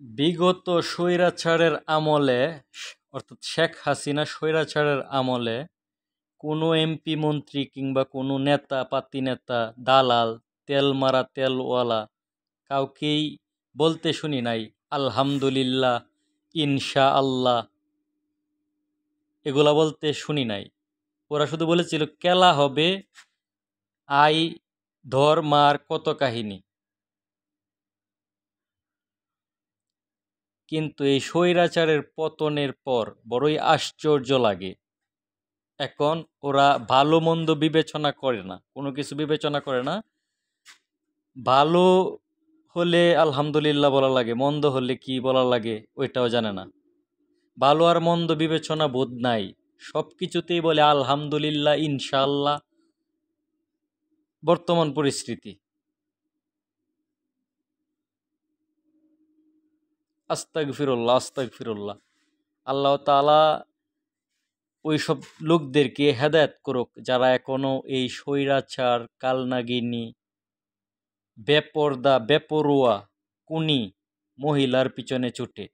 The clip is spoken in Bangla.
বিগত স্বৈরাচারের আমলে অর্থাৎ শেখ হাসিনা স্বৈরাচারের আমলে কোনো এমপি মন্ত্রী কিংবা কোনো নেতা পাতি নেতা দালাল তেল মারা তেলওয়ালা কাউকেই বলতে শুনি নাই আলহামদুলিল্লাহ, ইনশা আল্লাহ, এগুলা বলতে শুনি নাই। ওরা শুধু বলেছিল কেলা হবে, আই ধর মার কত কাহিনী। কিন্তু এই স্বৈরাচারের পতনের পর বড়ই আশ্চর্য লাগে। এখন ওরা ভালো মন্দ বিবেচনা করে না, কোনো কিছু বিবেচনা করে না। ভালো হলে আলহামদুলিল্লাহ বলা লাগে, মন্দ হলে কি বলা লাগে ওইটাও জানে না। ভালো আর মন্দ বিবেচনা বোধ নাই, সব কিছুতেই বলে আলহামদুলিল্লাহ, ইনশাআল্লাহ। বর্তমান পরিস্থিতি, আস্তাগফিরুল্লাহ আস্তাগফিরুল্লাহ। আল্লাহ তাআলা ওইসব লোকদেরকে হেদায়েত করুক যারা এখনো এই স্বৈরাচার, কালনাগিনী, বেপরদা, বেপরুয়া, কুনি মহিলার পিছনে ছুটে।